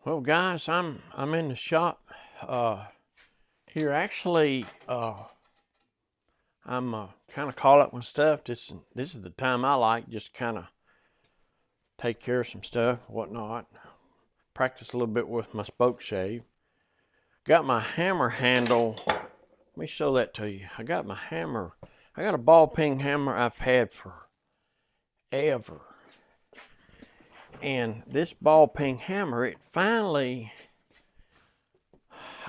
Well, guys, I'm in the shop here. Actually, I'm kind of caught up with stuff. This is the time I like just kind of take care of some stuff, whatnot. Practice a little bit with my spoke shave. Got my hammer handle. Let me show that to you. I got my hammer. I got a ball peen hammer I've had forever. And this ball peen hammer, it finally,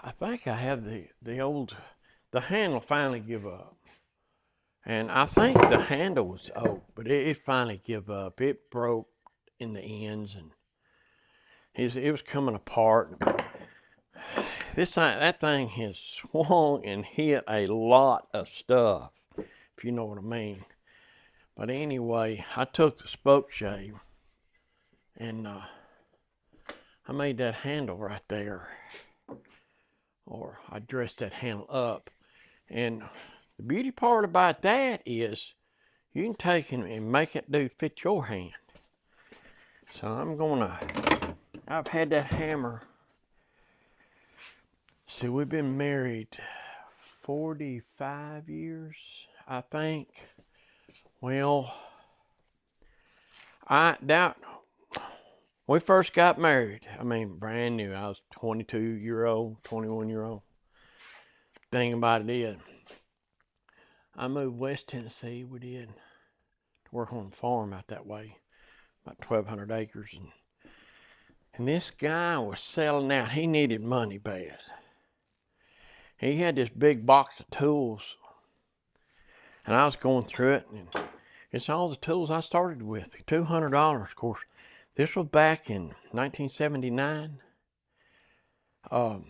I think I have the handle finally give up. And I think the handle was oak, but it finally give up. It broke in the ends and it was coming apart. That thing has swung and hit a lot of stuff, if you know what I mean. But anyway, I took the spoke shave and I made that handle right there, or I dressed that handle up. And the beauty part about that is you can take and make it fit your hand. So I've had that hammer. See, we've been married 45 years, I think. Well, we first got married, brand new. I was 22-year-old, 21-year-old. Thing about it is, I moved West Tennessee, we did, to work on a farm out that way, about 1,200 acres. And this guy was selling out. He needed money bad. He had this big box of tools, and I was going through it, and it's all the tools I started with, $200, of course. This was back in 1979. $200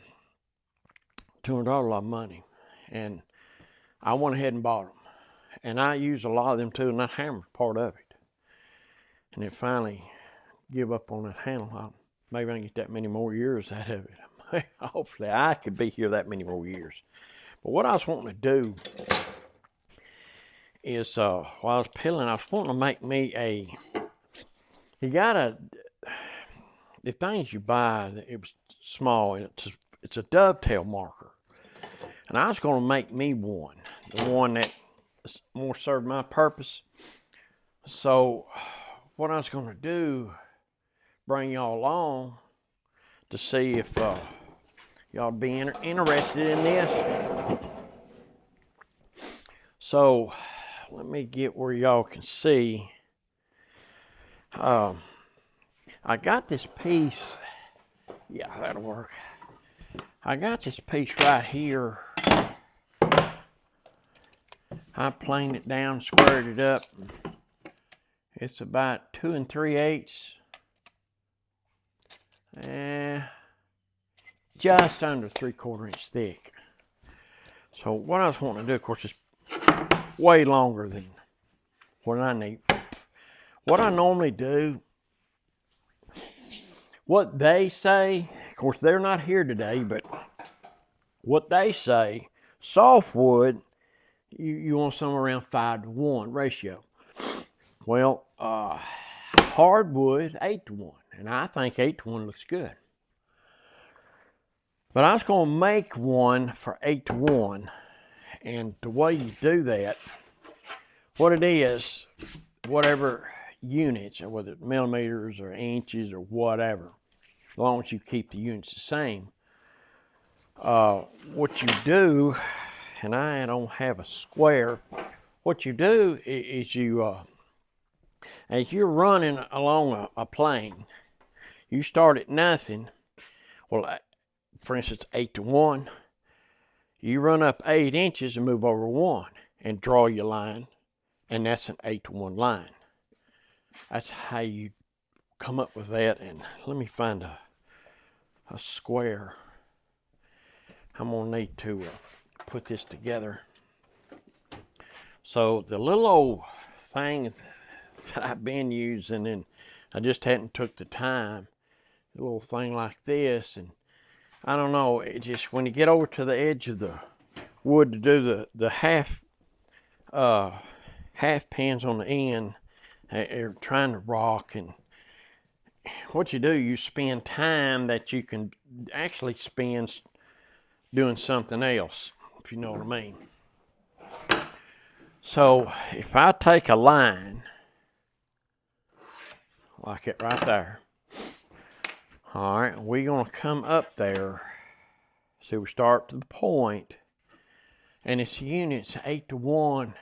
a lot of money, and I went ahead and bought them. And I used a lot of them too, and that hammer's part of it. And it finally give up on that handle. Maybe I can get that many more years out of it. Hopefully I could be here that many more years. But what I was wanting to do is, while I was peeling, I was wanting to make me the things you buy, it was small, and it's a dovetail marker. And I was going to make me one, the one that more served my purpose. So what I was going to do, bring y'all along to see if y'all be interested in this. So let me get where y'all can see. I got this piece. Yeah, that'll work. I got this piece right here. I planed it down, squared it up. It's about 2 3/8. Just under 3/4 inch thick. So what I was wanting to do, of course, is way longer than what I need. What I normally do, what they say, of course they're not here today, but what they say, softwood, you want somewhere around 5-to-1 ratio. Well, hardwood 8-to-1, and I think 8-to-1 looks good. But I was going to make one for 8-to-1, and the way you do that, what it is, whatever units, or whether it's millimeters or inches or whatever, as long as you keep the units the same, what you do, and I don't have a square, what you do is you, as you're running along a plane, you start at nothing. Well, for instance, 8-to-1, you run up 8 inches and move over 1 and draw your line, and that's an 8-to-1 line. That's how you come up with that. And let me find a square. I'm gonna need to put this together. So the little old thing that I've been using, and I just hadn't took the time, a little thing like this, and I don't know, it just, when you get over to the edge of the wood to do the half pins on the end, they're trying to rock, and what you do, you spend time that you can actually spend doing something else, if you know what I mean. So if I take a line, like it right there, all right, we're going to come up there. See, we start to the point, and it's units 8-to-1.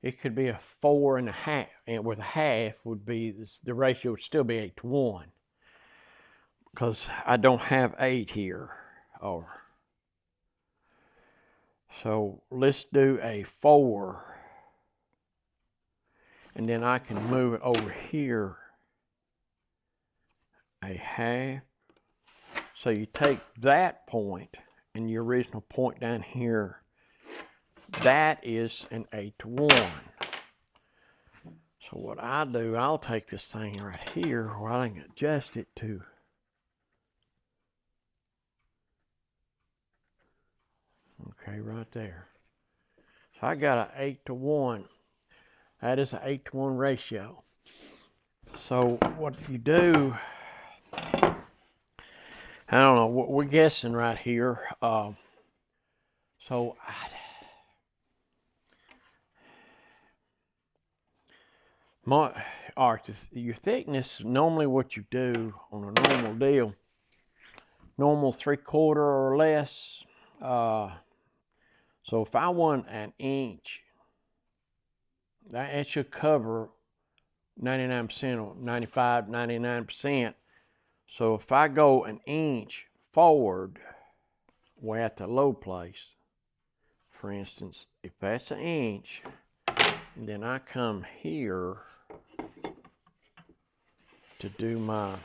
It could be a 4.5, and with a half would be, the ratio would still be 8-to-1. Because I don't have 8 here. So let's do a 4. And then I can move it over here a half. So you take that point and your original point down here, that is an 8-to-1. So what I do, I'll take this thing right here where I can adjust it to right there. So I got an 8-to-1. That is an 8-to-1 ratio. So what you do, I don't know, we're guessing right here. So your thickness, normally what you do on a normal deal, normal 3/4 or less. So if I want an inch, that should cover 99% or 95, 99%. So if I go an inch forward, way at the low place, for instance, if that's an inch, and then I come here to do my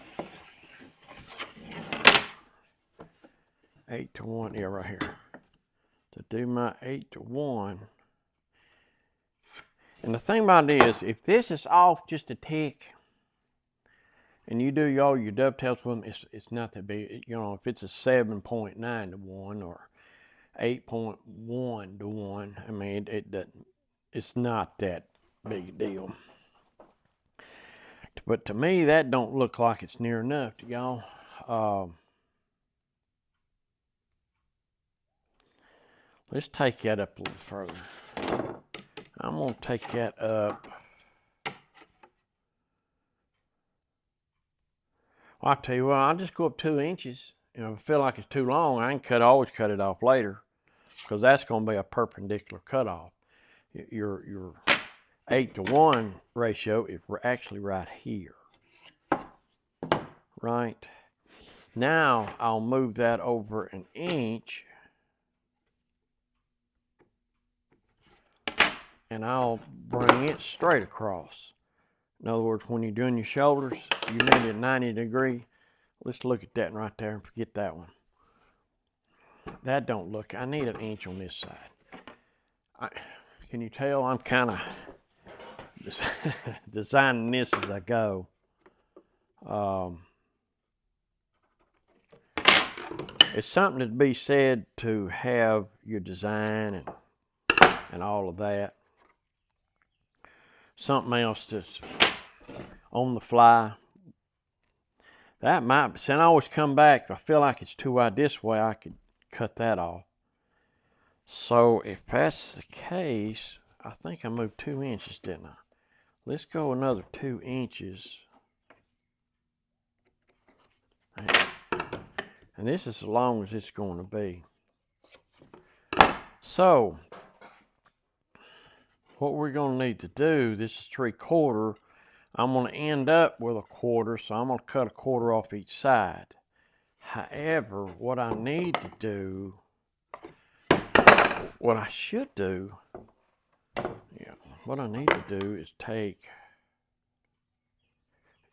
8-to-1, yeah, right here. To do my 8-to-1. And the thing about it is, if this is off just a tick, and you do all your dovetails with them, it's not that big. You know, if it's a 7.9-to-1 or 8.1-to-1, I mean, it's not that big a deal. But to me, that don't look like it's near enough to y'all. Let's take that up a little further. I'm going to take that up. Well, I'll tell you what, I'll just go up 2 inches. You know, if I feel like it's too long, I can always cut it off later, because that's going to be a perpendicular cutoff. Your 8-to-1 ratio is actually right here. Right. Now I'll move that over an inch, and I'll bring it straight across. In other words, when you're doing your shoulders, you need a 90-degree. Let's look at that right there and forget that one. That don't look, I need an inch on this side. Can you tell I'm kind of designing this as I go. It's something to be said to have your design and all of that. Something else just on the fly. That might, see, I always come back. If I feel like it's too wide this way, I could cut that off. So if that's the case, I think I moved 2 inches, didn't I? Let's go another 2 inches. And this is as long as it's going to be. So what we're going to need to do, this is 3/4. I'm going to end up with 1/4, so I'm going to cut 1/4 off each side. However, what I need to do, what I should do, what I need to do is take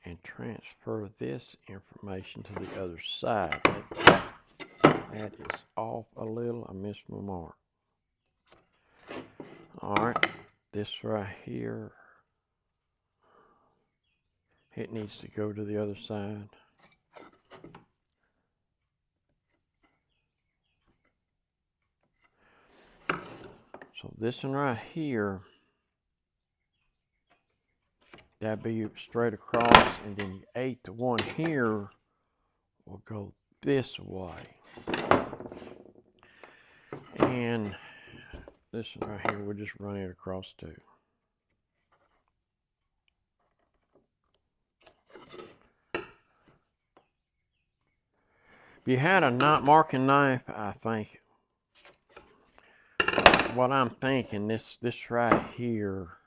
and transfer this information to the other side. That is off a little. I missed my mark. All right, this right here, it needs to go to the other side. So this one right here, That'd be straight across, and then your eighth one here will go this way. And this one right here, we'll just run it across too. If you had a marking knife, I think, what I'm thinking, this right here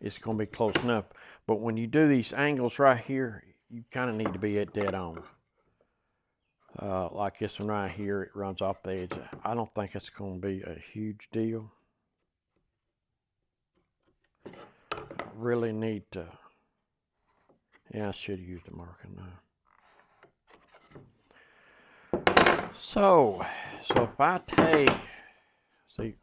is going to be close enough. But when you do these angles right here, you kind of need to be at dead on. Like this one right here, it runs off the edge. I don't think it's going to be a huge deal. I really need to, yeah, I should have used the marking knife. So if I take, see,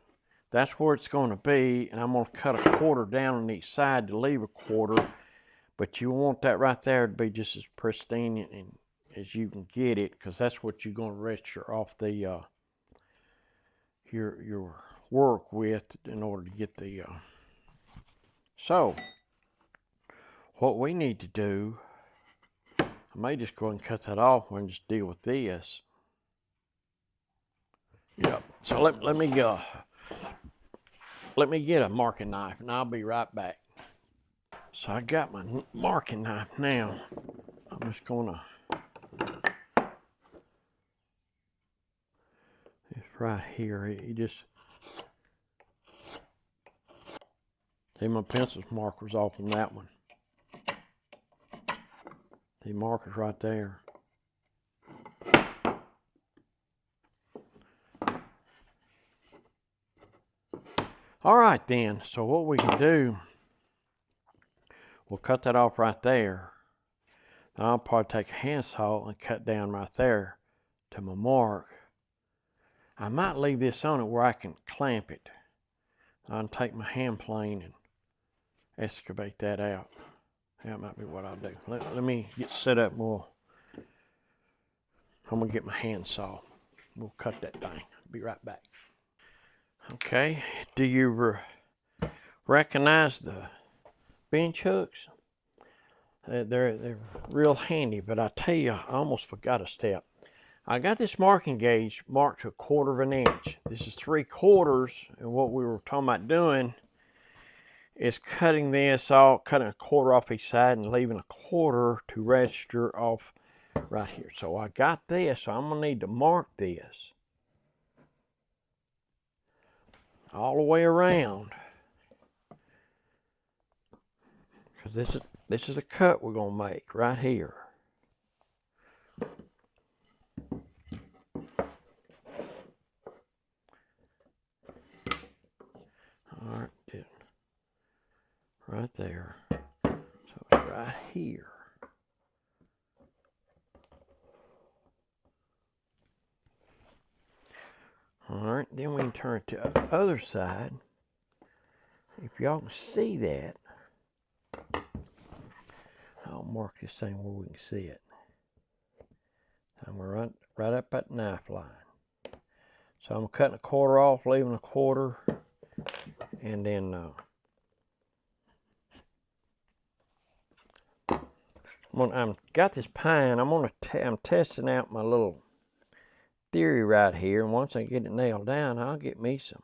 that's where it's going to be, and I'm going to cut a quarter down on each side to leave a quarter, but you want that right there to be just as pristine and as you can get it, because that's what you're going to register off the your work with in order to get the so what we need to do, I may just go ahead and cut that off and just deal with this. Yep. So let me get a marking knife, and I'll be right back. So I got my marking knife now. I'm just gonna, it's right here. You just see my pencil marker's off on that one. The marker's right there. All right then, so what we can do, we'll cut that off right there. Now I'll probably take a handsaw and cut down right there to my mark. I might leave this on it where I can clamp it. I'll take my hand plane and excavate that out. That might be what I'll do. Let me get set up more. I'm gonna get my handsaw. We'll cut that thing. Be right back. Okay, do you recognize the bench hooks? They're real handy, but I tell you, I almost forgot a step. I got this marking gauge marked to 1/4 of an inch. This is 3/4, and what we were talking about doing is cutting this off, cutting a 1/4 off each side and leaving a 1/4 to register off right here. So I got this, so I'm gonna need to mark this all the way around, because this is a cut we're gonna make right here. All right, right there. So it's right here. All right, then we can turn it to the other side. If y'all can see that, I'll mark this thing where we can see it. I'm gonna run right up that knife line. So I'm cutting a 1/4 off, leaving a 1/4, and then I've got this pine. I'm testing out my little theory right here, and once I get it nailed down, I'll get me some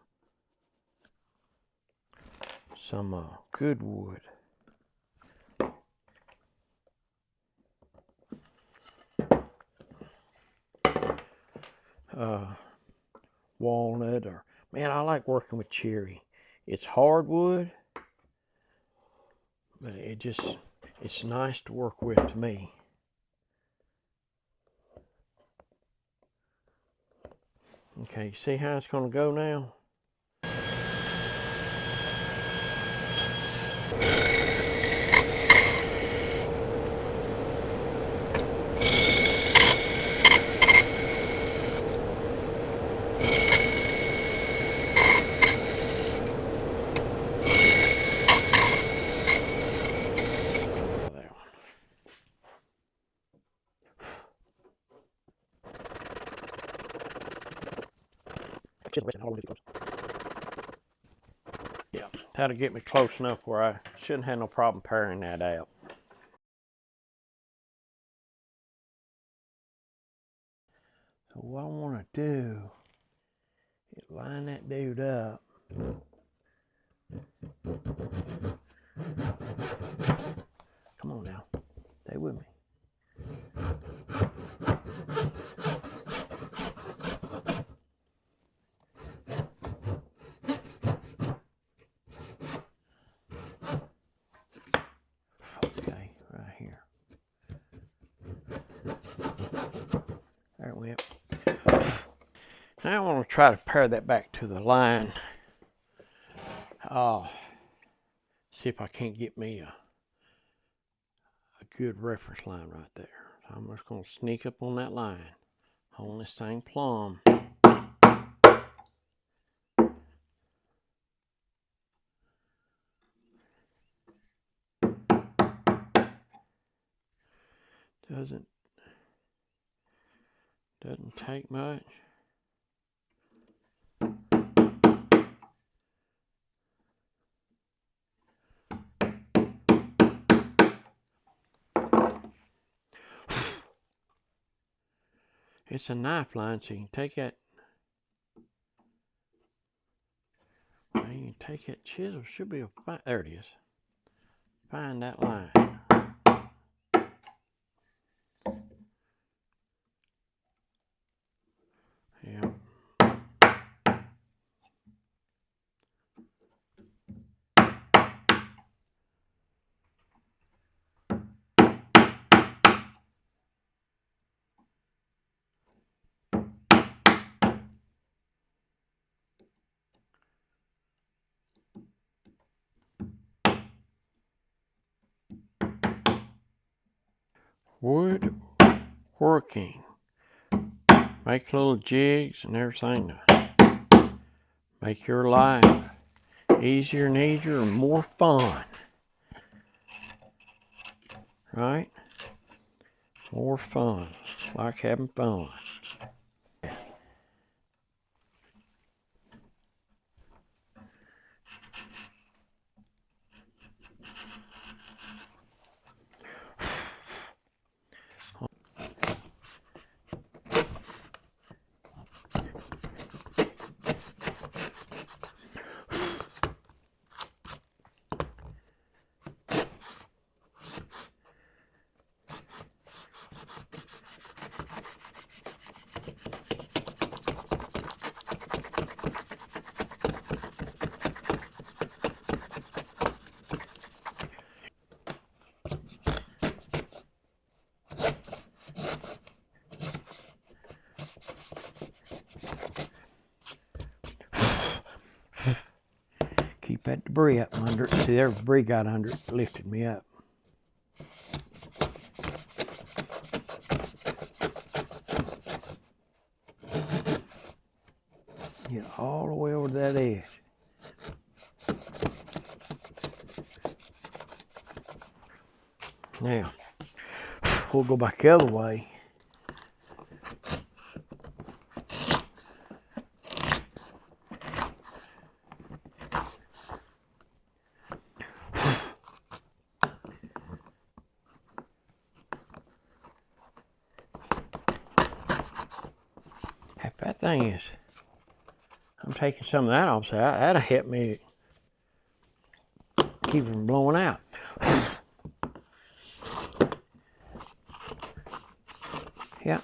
good wood. Walnut, or man, I like working with cherry. It's hardwood, but it's nice to work with to me. Okay, see how it's going to go now? Yeah, That'll get me close enough where I shouldn't have no problem paring that out. So what I want to do is line that dude up. Come on now, stay with me. Okay, right here. There it went. Now I want to try to pare that back to the line. See if I can't get me a good reference line right there. So I'm just going to sneak up on that line, hold this thing plumb. Doesn't take much. It's a knife line, so you can take that. You can take that chisel. Should be a fine. There it is. Find that line. Yeah. Woodworking. Make little jigs and everything to make your life easier and easier and more fun. Right? More fun. Like having fun. Keep that debris up under it. See, there debris got under it, lifted me up. Get all the way over to that edge. Now, we'll go back the other way. If that thing is, I'm taking some of that off, so that'll help me keep it from blowing out. Yep.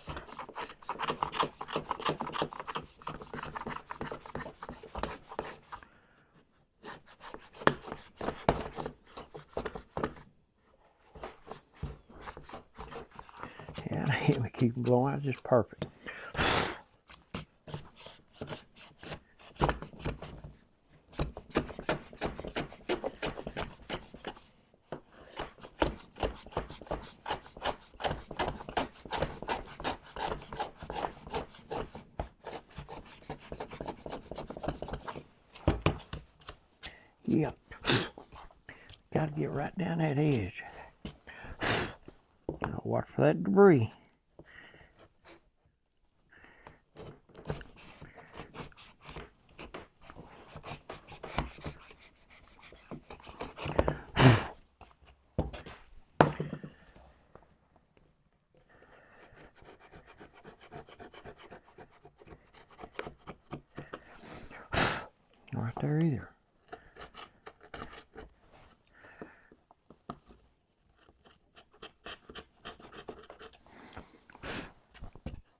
Yeah, that'll help me keep them blowing out just perfect. Yeah, got to get right down that edge. Now watch for that debris. right there either.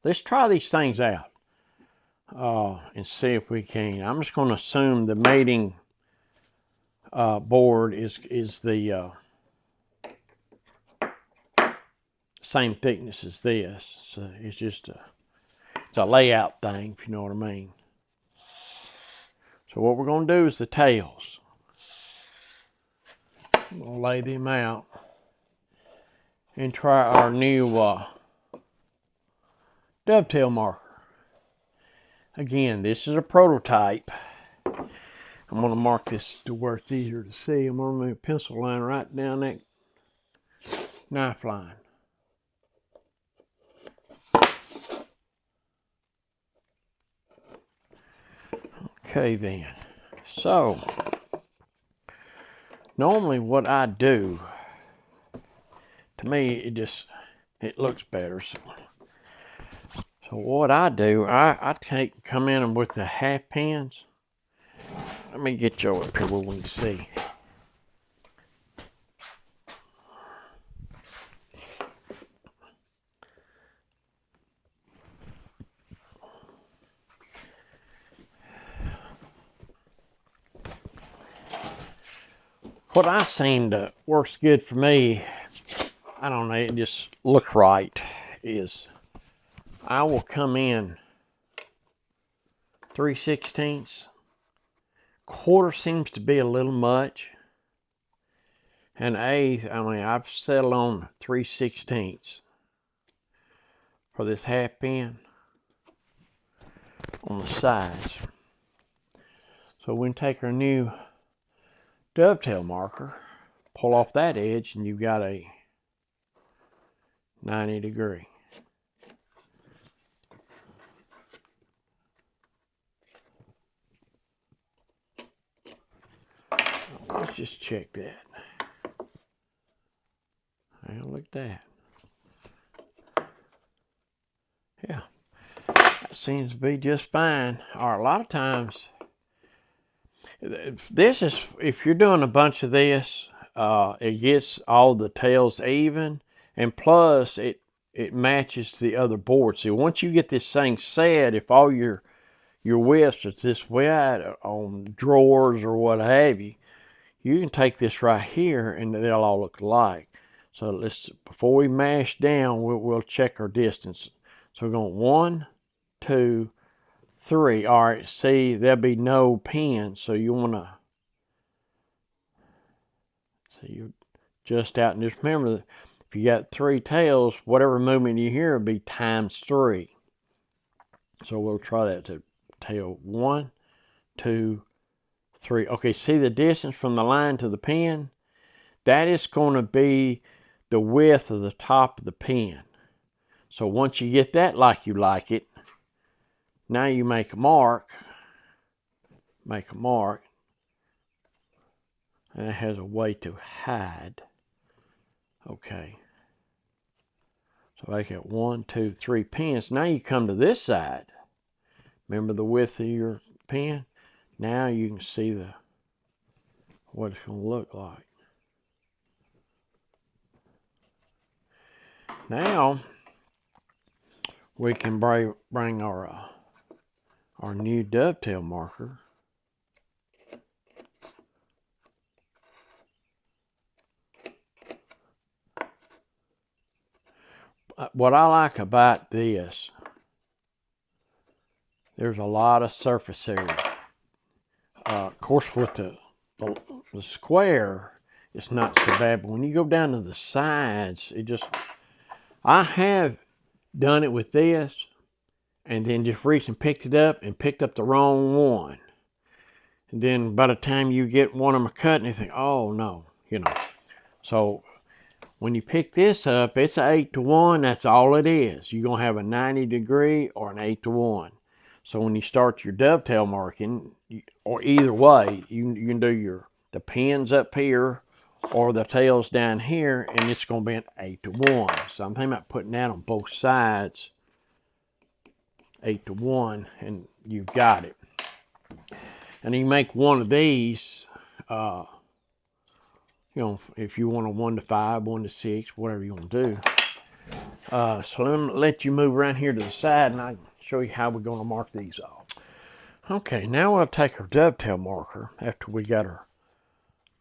Let's try these things out and see if we can. I'm just going to assume the mating board is the same thickness as this. So it's just it's a layout thing, if you know what I mean. So what we're going to do is the tails. We'll lay them out and try our new dovetail marker. Again, this is a prototype. I'm going to mark this to where it's easier to see. I'm going to move a pencil line right down that knife line. Okay then, so normally what I do, to me it looks better. So what I do, I come in with the half pins. Let me get you up here where we can see. What I seen that works good for me, I don't know, it just looks right, is I will come in 3/16. Quarter seems to be a little much. And eighth, I mean, I've settled on 3/16 for this half pin on the sides. So we can take our new dovetail marker, pull off that edge, and you've got a 90-degree. Let's just check that. Well, look at that. Yeah, that seems to be just fine. Or a lot of times, if you're doing a bunch of this, it gets all the tails even, and plus it matches the other board. So once you get this thing set, if all your widths are this wide on drawers or what have you, you can take this right here and they'll all look alike. So before we mash down, we'll check our distance. So we're going 1, 2, 3. All right, see, there'll be no pin, so you want to you just out and just remember that if you got 3 tails, whatever movement you hear will be times 3. So we'll try that to tail 1, 2, 3. Okay, see the distance from the line to the pin? That is going to be the width of the top of the pin. So once you get that like you like it, now you make a mark. Make a mark. And it has a way to hide. Okay. So I get 1, 2, 3 pins. Now you come to this side. Remember the width of your pin? Now you can see what it's going to look like. Now we can bring our new dovetail marker. What I like about this, there's a lot of surface area. Of course, with the square, it's not so bad, but when you go down to the sides, I have done it with this, and then just reached and picked it up and picked up the wrong one. And then by the time you get one of them cut, and you think, oh no, So when you pick this up, it's an 8-to-1. That's all it is. You're going to have a 90-degree or an 8-to-1. So when you start your dovetail marking, or either way, you can do the pins up here or the tails down here, and it's going to be an 8-to-1. So I'm thinking about putting that on both sides, 8-to-1, and you've got it. And you make one of these, you know, if you want a 1 to 5, 1 to 6, whatever you want to do. So let me let you move around here to the side and I can show you how we're going to mark these off. Okay, now we'll take our dovetail marker after we got our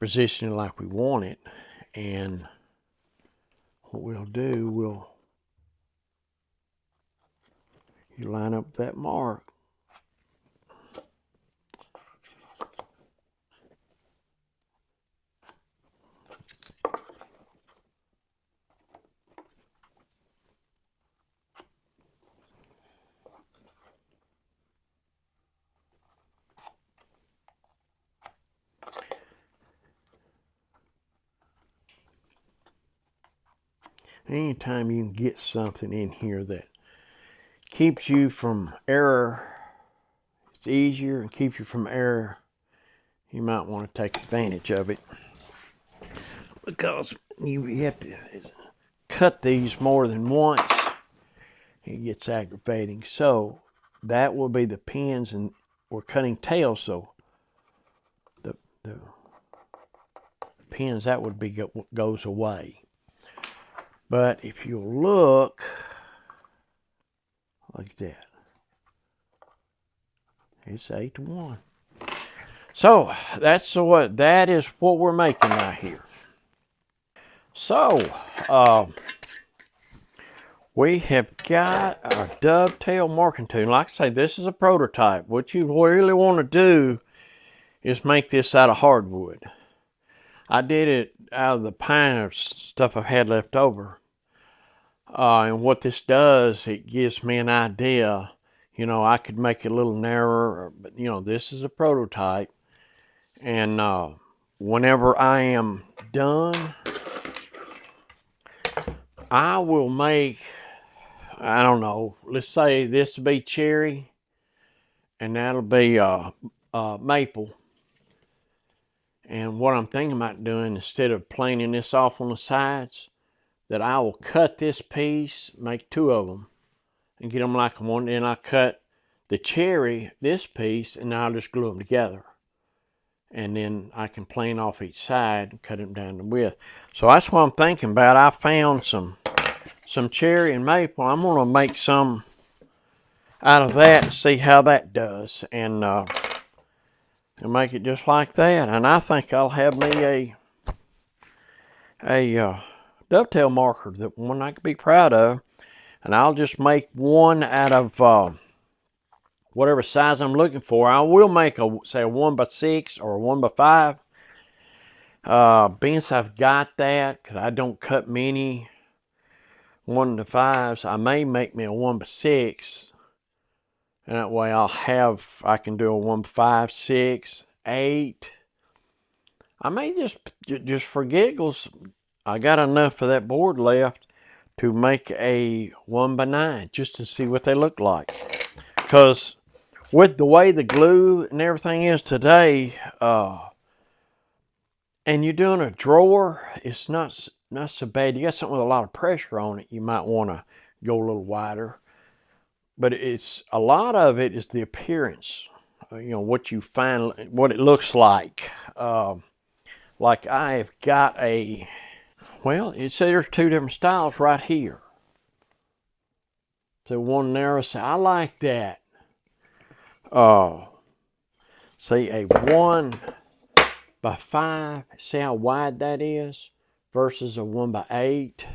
positioning like we want it. And what we'll do, you line up that mark. Anytime you can get something in here that keeps you from error, it's easier and keeps you from error, you might want to take advantage of it. Because you have to cut these more than once, it gets aggravating. So that will be the pins, and we're cutting tails, so the pins, that would be goes away. But if you look like that, it's 8 to 1. So that is what we're making right here. So we have got our dovetail marking tool. Like I say, this is a prototype. What you really want to do is make this out of hardwood. I did it out of the pine stuff I've had left over. And what this does, it gives me an idea. You know, I could make it a little narrower, but you know, this is a prototype. And whenever I am done, I will make, I don't know, let's say this will be cherry, and that'll be maple. And what I'm thinking about doing, instead of planing this off on the sides, that I will cut this piece, make 2 of them, and get them like one. Then I cut the cherry, this piece, and I'll just glue them together. And then I can plane off each side and cut them down to width. So that's what I'm thinking about. I found some cherry and maple. I'm going to make some out of that and see how that does. And make it just like that. And I think I'll have me a dovetail marker, that one I could be proud of. And I'll just make one out of whatever size I'm looking for. I will make say a 1 by 6 or a 1 by 5. Being I've got that, because I don't cut many 1 to 5s, I may make me a 1 by 6. And that way I can do a 1 by 5, 6, 8. I may just for giggles, I got enough of that board left to make a 1 by 9 just to see what they look like. Because with the way the glue and everything is today, and you're doing a drawer, it's not so bad. You got something with a lot of pressure on it, you might want to go a little wider. But it's a lot of it is the appearance, you know, what you find, what it looks like. Like I have got well, it's there's 2 different styles right here. So one narrow side, I like that. See, a 1 by 5, see how wide that is, versus a 1 by 8.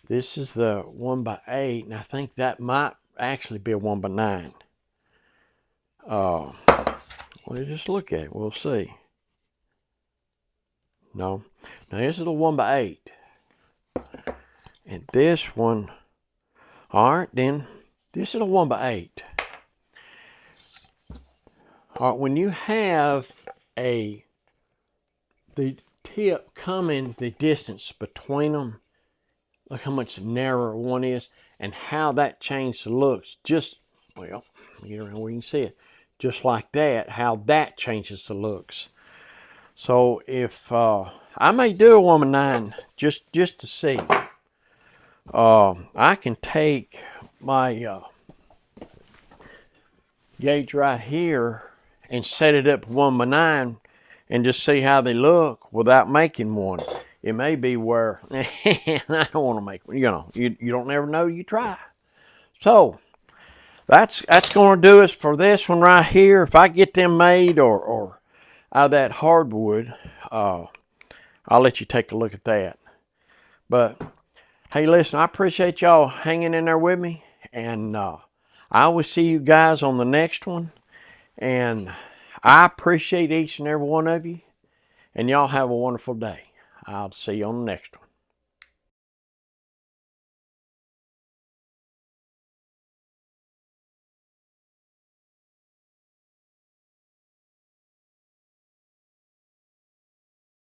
This is the 1 by 8, and I think that might actually be a 1 by 9. Let's just look at it, we'll see. No, now this is the 1 by 8. And this one, all right, then this is a 1 by 8. All right, when you have the tip coming, the distance between them, look how much narrower one is, and how that changed the looks. Just, well, get around where you can see it. Just like that, how that changes the looks. So if I may do a 1 by 9 just to see. I can take my gauge right here and set it up 1x9 and just see how they look without making one. It may be where I don't want to make one. You don't never know. You try. So that's going to do us for this one right here. If I get them made or out of that hardwood, I'll let you take a look at that. But hey, listen, I appreciate y'all hanging in there with me, and I will see you guys on the next one. And I appreciate each and every one of you, and y'all have a wonderful day. I'll see you on the next one.